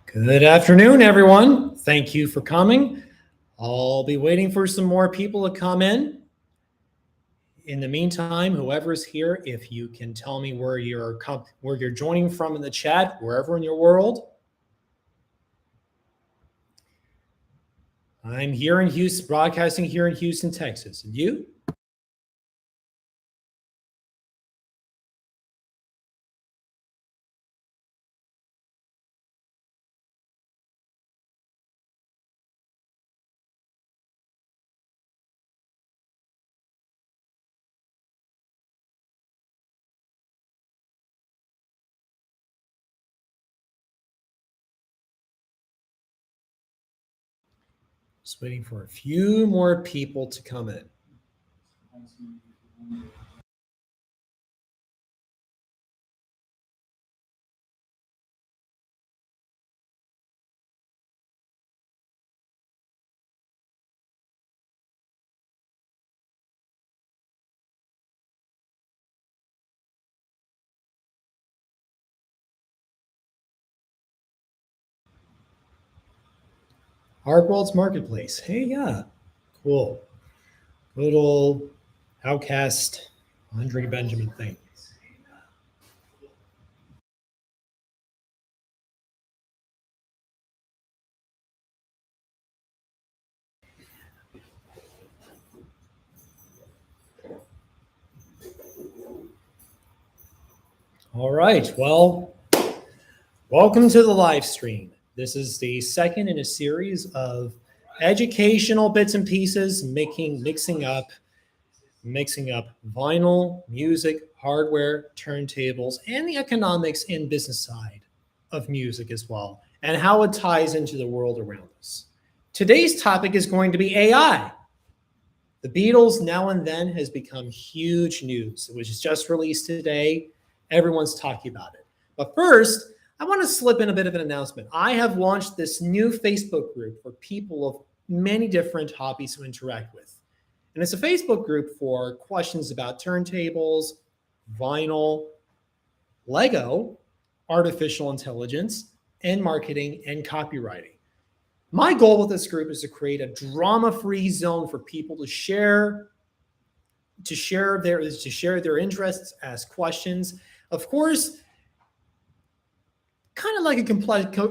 Good afternoon, everyone. Thank you for coming. I'll be waiting for some more people to come in. In the meantime, whoever's here, if you can tell me where you're joining from in the chat, wherever in your world. I'm here in Houston, broadcasting here in Houston, Texas. And you? Just waiting for a few more people to come in. Art World's Marketplace. Hey, yeah, cool. Good old Outcast Andre Benjamin thing. All right, well, welcome to the live stream. This is the second in a series of educational bits and pieces, mixing up vinyl, music, hardware, turntables, and the economics and business side of music as well, and how it ties into the world around us. Today's topic is going to be AI. The Beatles Now and Then has become huge news. It was just released today. Everyone's talking about it. But first, I want to slip in a bit of an announcement. I have launched this new Facebook group for people of many different hobbies to interact with. And it's a Facebook group for questions about turntables, vinyl, Lego, artificial intelligence, and marketing and copywriting. My goal with this group is to create a drama-free zone for people to share their interests, ask questions. Of course, kind of like a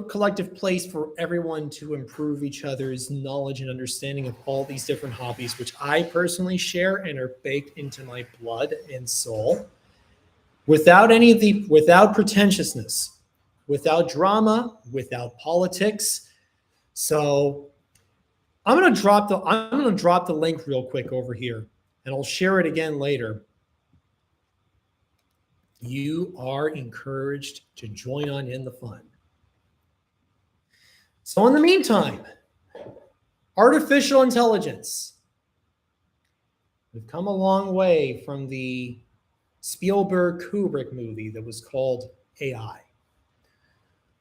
collective place for everyone to improve each other's knowledge and understanding of all these different hobbies, which I personally share and are baked into my blood and soul, without pretentiousness, without drama, without politics. So I'm gonna drop the link real quick over here, and I'll share it again later. You are encouraged to join on in the fun. So in the meantime, artificial intelligence. We've come a long way from the Spielberg Kubrick movie that was called AI.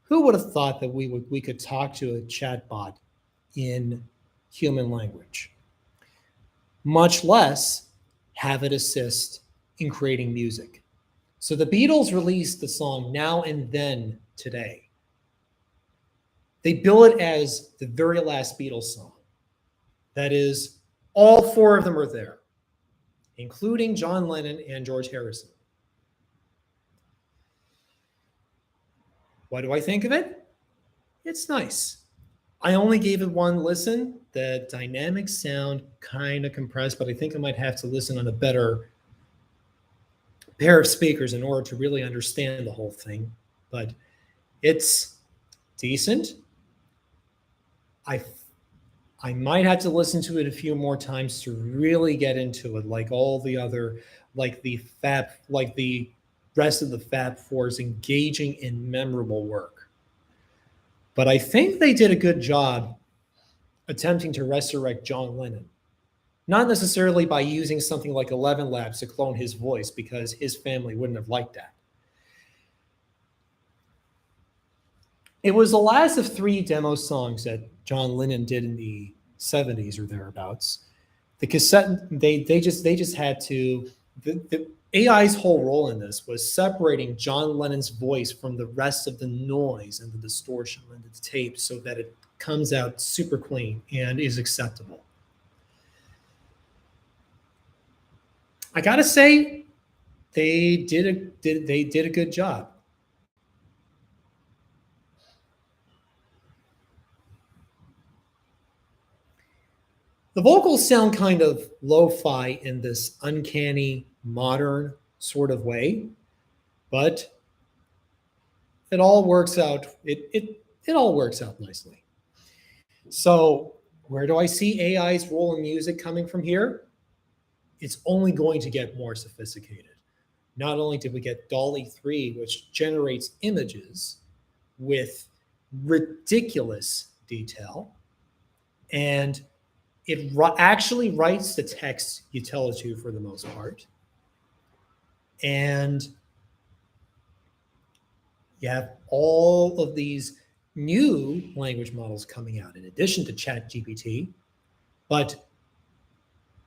Who would have thought that we could talk to a chatbot in human language, much less have it assist in creating music? So the Beatles released the song Now and Then today. They bill it as the very last Beatles song. That is, all four of them are there, including John Lennon and George Harrison. What do I think of it? It's nice. I only gave it one listen. The dynamics sound kind of compressed, but I think I might have to listen on a better pair of speakers in order to really understand the whole thing. But it's decent. I might have to listen to it a few more times to really get into it, like all the other, like the rest of the Fab Four's engaging and memorable work. But I think they did a good job attempting to resurrect John Lennon. Not necessarily by using something like 11 Labs to clone his voice, because his family wouldn't have liked that. It was the last of 3 demo songs that John Lennon did in the 70s or thereabouts. The cassette, they just had to, the AI's whole role in this was separating John Lennon's voice from the rest of the noise and the distortion in the tape so that it comes out super clean and is acceptable. I gotta say, they did a good job. The vocals sound kind of lo-fi in this uncanny, modern sort of way, but it all works out. It all works out nicely. So, where do I see AI's role in music coming from here? It's only going to get more sophisticated. Not only did we get DALL-E 3, which generates images with ridiculous detail, and it actually writes the text you tell it to for the most part. And you have all of these new language models coming out in addition to ChatGPT, but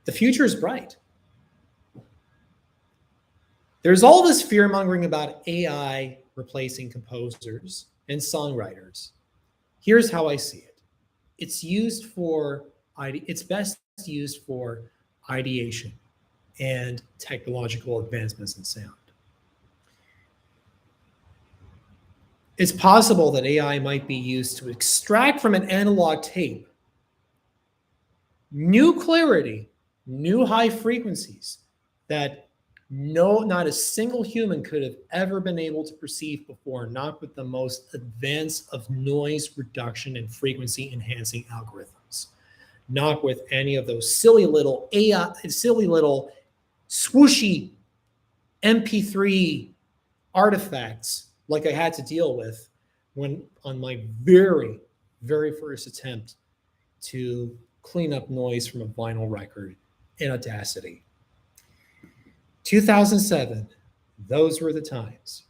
the future is bright. There's all this fear mongering about AI replacing composers and songwriters. Here's how I see it. It's best used for ideation and technological advancements in sound. It's possible that AI might be used to extract from an analog tape new clarity, new high frequencies that not a single human could have ever been able to perceive before, not with the most advanced of noise reduction and frequency enhancing algorithms, not with any of those silly little swooshy MP3 artifacts like I had to deal with when on my very, very first attempt to clean up noise from a vinyl record in Audacity. 2007, those were the times.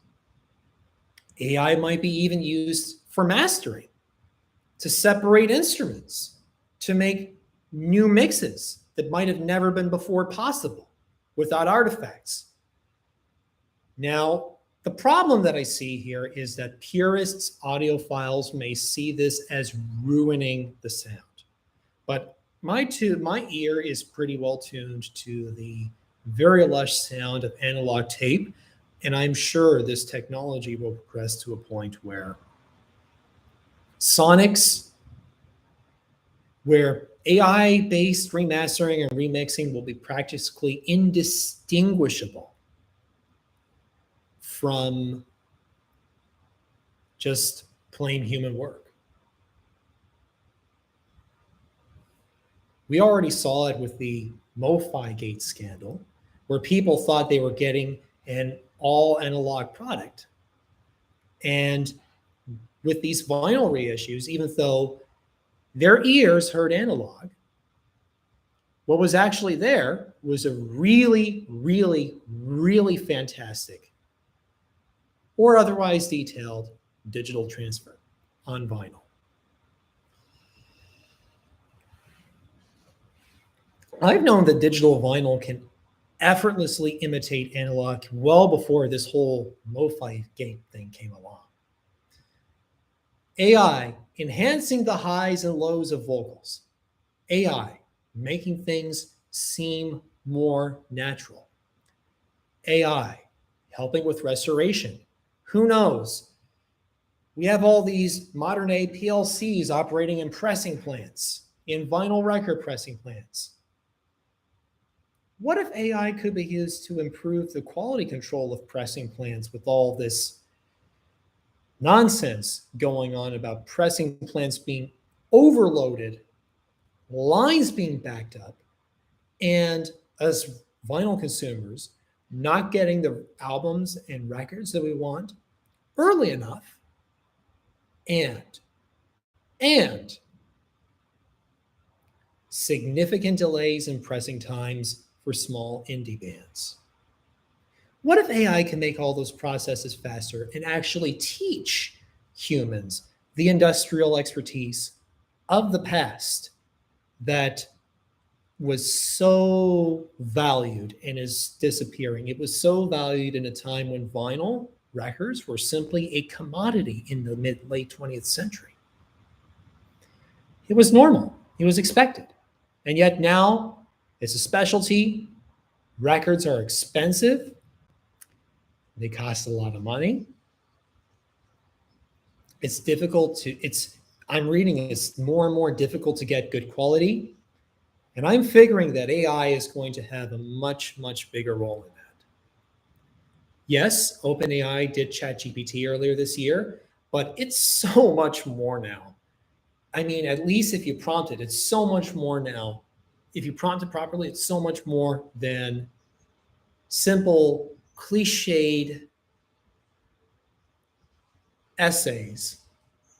AI might be even used for mastering, to separate instruments, to make new mixes that might have never been before possible without artifacts. Now, the problem that I see here is that purists, audiophiles may see this as ruining the sound. But my ear is pretty well tuned to the very lush sound of analog tape, and I'm sure this technology will progress to a point where sonics, where AI-based remastering and remixing will be practically indistinguishable from just plain human work. We already saw it with the MoFi Gate scandal, where people thought they were getting an all analog product. And with these vinyl reissues, even though their ears heard analog, what was actually there was a really, really, really fantastic or otherwise detailed digital transfer on vinyl. I've known that digital vinyl can effortlessly imitate analog well before this whole MoFi Gate thing came along. AI enhancing the highs and lows of vocals. AI making things seem more natural. AI helping with restoration. Who knows? We have all these modern day PLCs operating in pressing plants, in vinyl record pressing plants. What if AI could be used to improve the quality control of pressing plants with all this nonsense going on about pressing plants being overloaded, lines being backed up, and us vinyl consumers not getting the albums and records that we want early enough, and significant delays in pressing times for small indie bands. What if AI can make all those processes faster and actually teach humans the industrial expertise of the past that was so valued and is disappearing. It was so valued in a time when vinyl records were simply a commodity in the late 20th century. It was normal. It was expected. And yet now it's a specialty. Records are expensive. They cost a lot of money. It's difficult to, I'm reading it's more and more difficult to get good quality. And I'm figuring that AI is going to have a much, much bigger role in that. Yes, OpenAI did ChatGPT earlier this year, but it's so much more now. I mean, at least if you prompt it, it's so much more now. If you prompt it properly, it's so much more than simple, cliched essays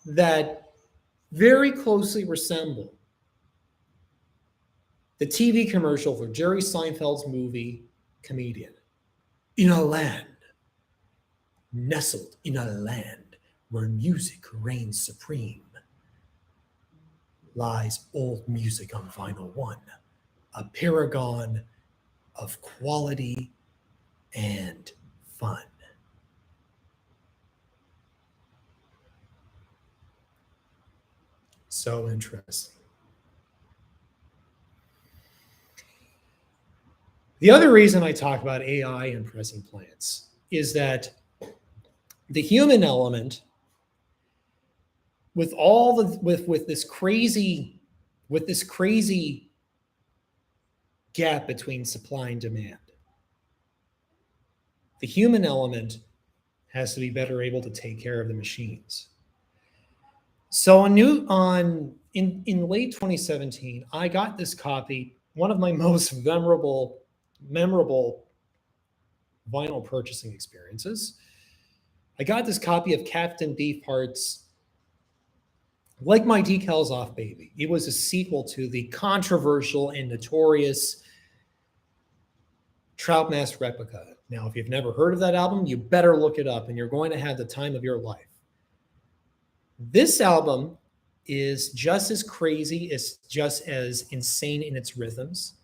that very closely resemble the TV commercial for Jerry Seinfeld's movie Comedian. In a land, nestled in a land where music reigns supreme, lies Old Music on Vinyl 1, a paragon of quality and fun. So interesting. The other reason I talk about AI and pressing plants is that the human element, with all the with this crazy gap between supply and demand, the human element has to be better able to take care of the machines. So in late 2017, I got this copy, one of my most memorable vinyl purchasing experiences. I got this copy of Captain Beefheart's Like My Decals Off Baby. It was a sequel to the controversial and notorious Troutmaster Replica. Now, if you've never heard of that album, you better look it up and you're going to have the time of your life. This album is just as crazy, it's just as insane in its rhythms,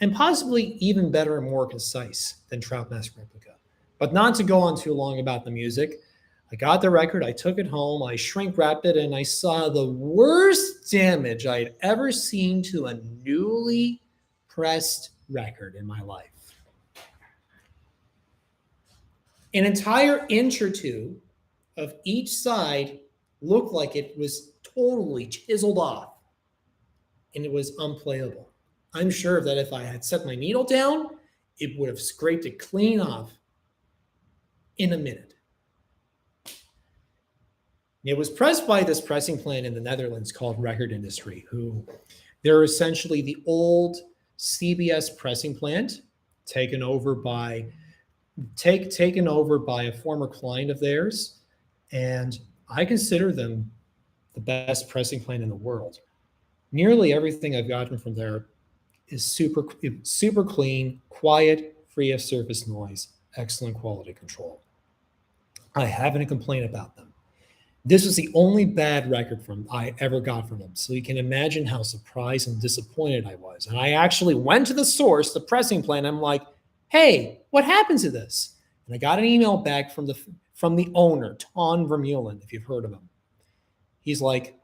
and possibly even better and more concise than Troutmaster Replica. But not to go on too long about the music, I got the record, I took it home, I shrink wrapped it, and I saw the worst damage I'd ever seen to a newly pressed record in my life. An entire inch or two of each side looked like it was totally chiseled off, and it was unplayable. I'm sure that if I had set my needle down, it would have scraped it clean off in a minute. It was pressed by this pressing plant in the Netherlands called Record Industry, who they're essentially the old CBS pressing plant taken over by a former client of theirs. And I consider them the best pressing plant in the world. Nearly everything I've gotten from there is super clean, quiet, free of surface noise, excellent quality control. I haven't a complaint about them. This was the only bad record I ever got from them. So you can imagine how surprised and disappointed I was. And I actually went to the source, the pressing plant. I'm like, hey, what happened to this? And I got an email back from the owner, Ton Vermeulen, if you've heard of him. He's like,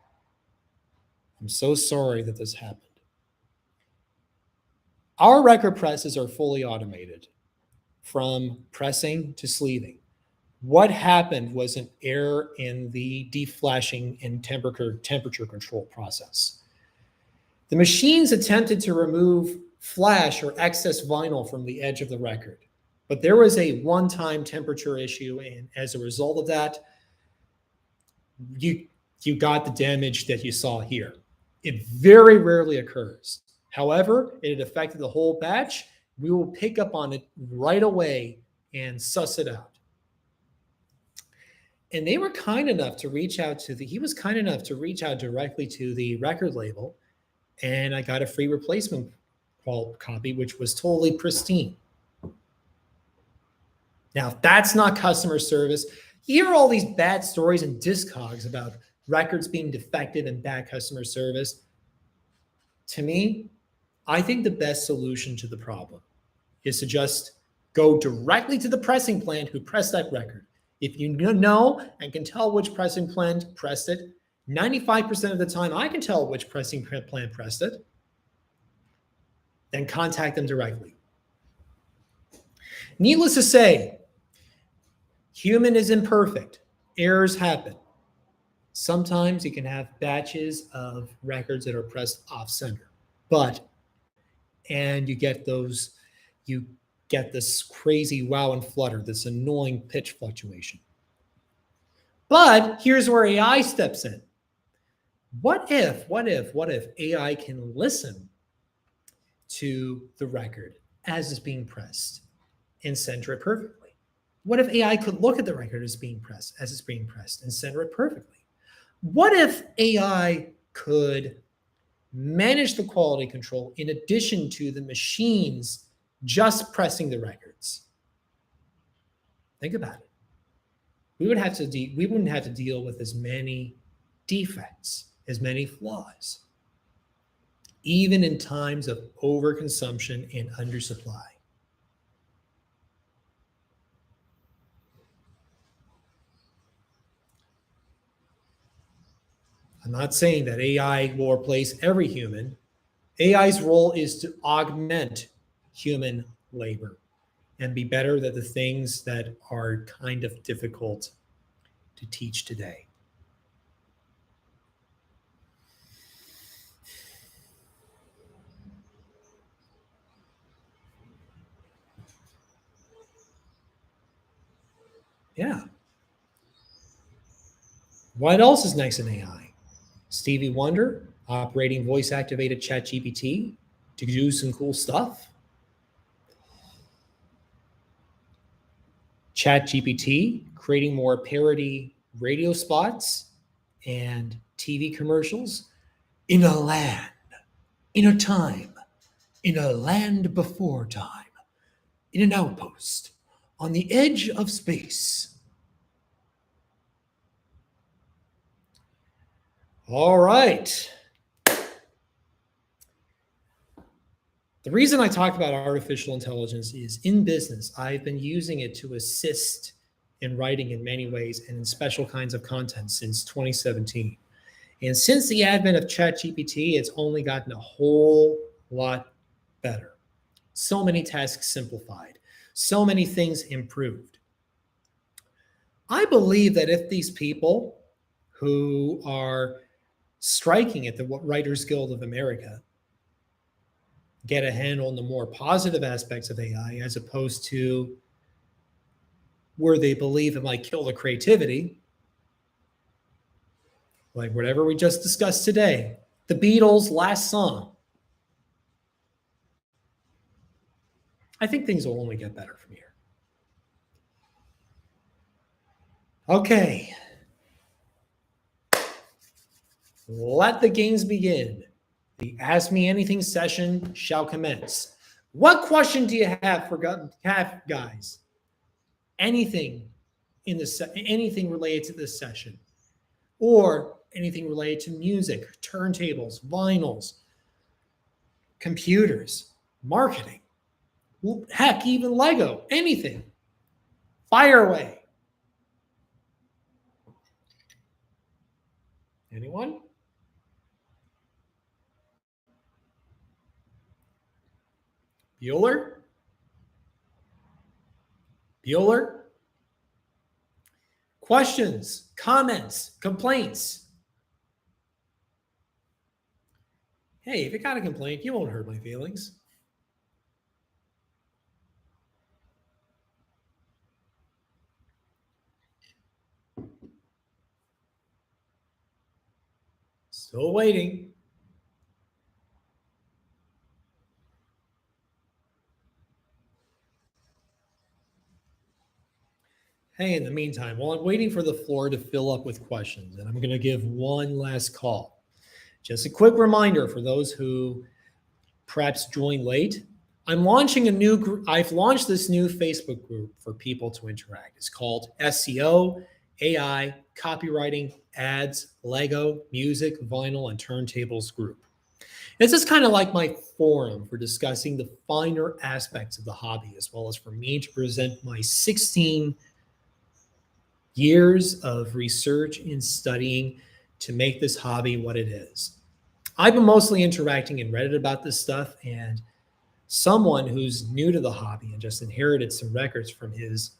I'm so sorry that this happened. Our record presses are fully automated from pressing to sleeving. What happened was an error in the deflashing and temperature control process. The machines attempted to remove flash or excess vinyl from the edge of the record, but there was a one-time temperature issue, and as a result of that, you got the damage that you saw here. It very rarely occurs. However, it affected the whole batch. We will pick up on it right away and suss it out. And they were kind enough to reach out directly to the record label, and I got a free replacement copy, which was totally pristine. Now, if that's not customer service, you hear all these bad stories in Discogs about records being defective and bad customer service. To me, I think the best solution to the problem is to just go directly to the pressing plant who pressed that record. If you know and can tell which pressing plant pressed it, 95% of the time I can tell which pressing plant pressed it, then contact them directly. Needless to say, human is imperfect. Errors happen. Sometimes you can have batches of records that are pressed off center, and you get this crazy wow and flutter, this annoying pitch fluctuation. But here's where AI steps in. What if AI can listen to the record as it's being pressed and center it perfectly? What if AI could look at the record as it's being pressed and center it perfectly? What if AI could manage the quality control in addition to the machines just pressing the records? Think about it. We wouldn't have to deal with as many defects, as many flaws, even in times of overconsumption and undersupply. I'm not saying that AI will replace every human. AI's role is to augment human labor and be better at the things that are kind of difficult to teach today. Yeah. What else is nice in AI? Stevie Wonder operating voice-activated ChatGPT to do some cool stuff. ChatGPT creating more parody radio spots and TV commercials in a land, in a time, in a land before time, in an outpost, on the edge of space. All right. The reason I talk about artificial intelligence is in business, I've been using it to assist in writing in many ways and in special kinds of content since 2017. And since the advent of ChatGPT, it's only gotten a whole lot better. So many tasks simplified, so many things improved. I believe that if these people who are striking at the Writers Guild of America get a handle on the more positive aspects of AI, as opposed to where they believe it might kill the creativity, like whatever we just discussed today, the Beatles' last song. I think things will only get better from here. Okay. Let the games begin. The Ask Me Anything session shall commence. What question do you have guys? Anything anything related to this session, or anything related to music, turntables, vinyls, computers, marketing, heck, even Lego, anything. Fire away. Anyone? Bueller? Questions, comments, complaints? Hey, if you got a complaint, you won't hurt my feelings. Still waiting. Hey, in the meantime, while I'm waiting for the floor to fill up with questions, and I'm going to give one last call. Just a quick reminder for those who perhaps joined late. I've launched this new Facebook group for people to interact. It's called SEO, AI, Copywriting, Ads, Lego, Music, Vinyl, and Turntables group. This is kind of like my forum for discussing the finer aspects of the hobby, as well as for me to present my 16 years of research and studying to make this hobby what it is. I've been mostly interacting in Reddit about this stuff, and someone who's new to the hobby and just inherited some records from his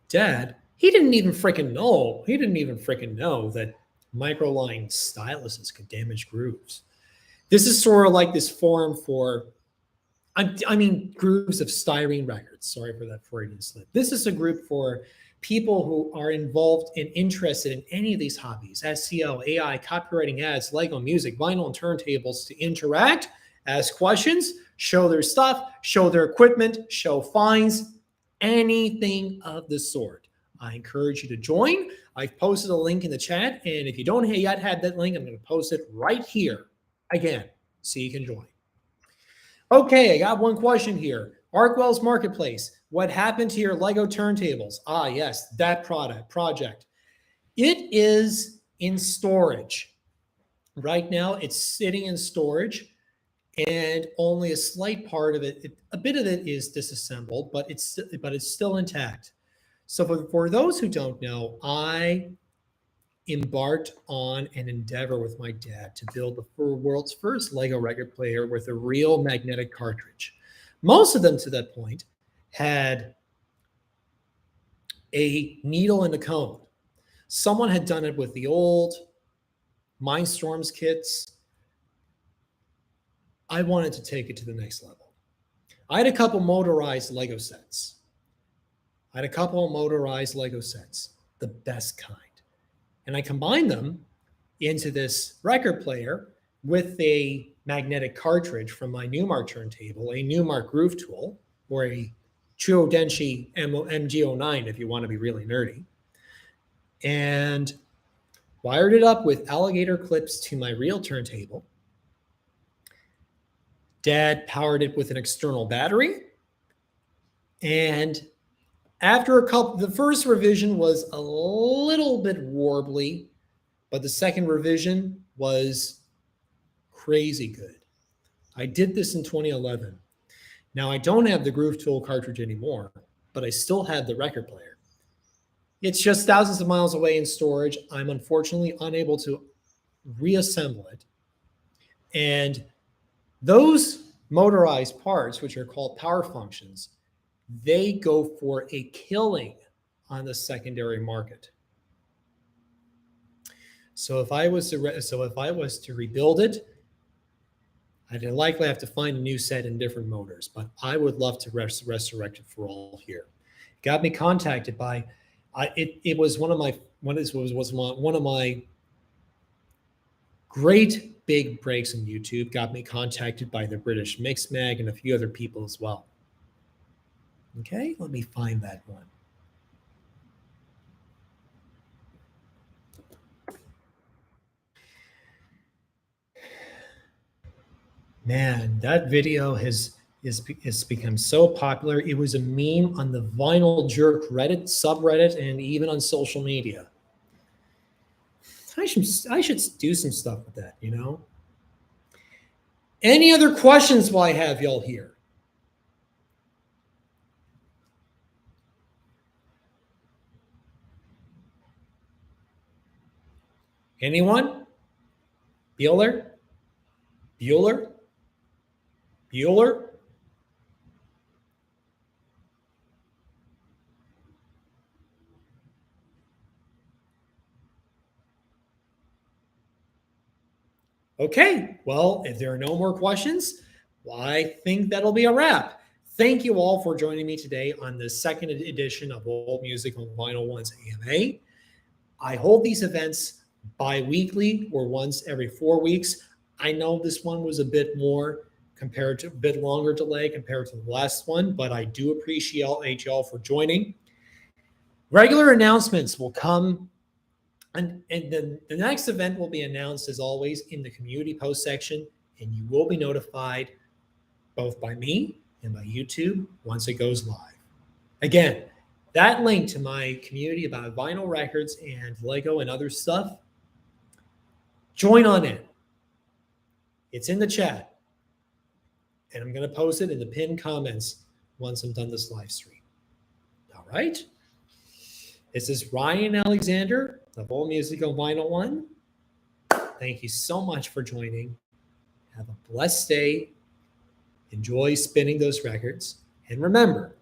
dad, he didn't even freaking know that microline styluses could damage grooves. This is sort of like this forum for, grooves of styrene records. Sorry for that Freudian slip. This is a group for people who are involved and interested in any of these hobbies: SEO, AI, copywriting, ads, Lego, music, vinyl, and turntables, to interact, ask questions, show their stuff, show their equipment, show finds, anything of the sort. I encourage you to join. I've posted a link in the chat, and if you don't yet have that link, I'm going to post it right here again so you can join. Okay, I got one question here. Arkwell's Marketplace. What happened to your Lego turntables? Ah, yes, that project. It is in storage. Right now, it's sitting in storage, and only a slight part of it, a bit of it is disassembled, but it's still intact. So for those who don't know, I embarked on an endeavor with my dad to build the world's first Lego record player with a real magnetic cartridge. Most of them to that point had a needle and a cone. Someone had done it with the old Mindstorms kits. I wanted to take it to the next level. I had a couple motorized Lego sets. The best kind. And I combined them into this record player with a magnetic cartridge from my Newmark turntable, a Newmark Groove Tool, or a Chuo Denshi MG09 if you want to be really nerdy, and wired it up with alligator clips to my real turntable. Dad powered it with an external battery, and after the first revision was a little bit warbly, but the second revision was crazy good. I did this in 2011. Now, I don't have the Groove Tool cartridge anymore, but I still have the record player. It's just thousands of miles away in storage. I'm unfortunately unable to reassemble it. And those motorized parts, which are called power functions, they go for a killing on the secondary market. So if I was to rebuild it, I'd likely have to find a new set in different motors, but I would love to resurrect it for all here. Got me contacted by, it was one of my great big breaks on YouTube. Got me contacted by the British Mix Mag and a few other people as well. Okay, let me find that one. Man, that video has become so popular. It was a meme on the Vinyl Jerk Reddit, subreddit, and even on social media. I should do some stuff with that, you know? Any other questions while I have y'all here? Anyone? Bueller? Okay, well, if there are no more questions, well, I think that'll be a wrap. Thank you all for joining me today on the second edition of Old Music on Vinyl 1's AMA. I hold these events bi-weekly or once every 4 weeks. I know this one was a bit longer delay compared to the last one, but I do appreciate y'all for joining. Regular announcements will come, and the next event will be announced as always in the community post section, and you will be notified both by me and by YouTube once it goes live. Again, that link to my community about vinyl records and Lego and other stuff, join on in. It's in the chat. And I'm going to post it in the pinned comments once I'm done this live stream. All right. This is Ryan Alexander of Old Music on Vinyl 1. Thank you so much for joining. Have a blessed day. Enjoy spinning those records. And remember,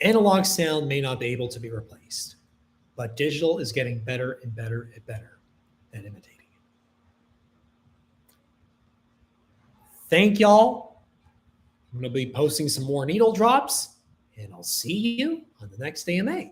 analog sound may not be able to be replaced, but digital is getting better and better and better at imitating it. Thank y'all. I'm going to be posting some more needle drops, and I'll see you on the next AMA.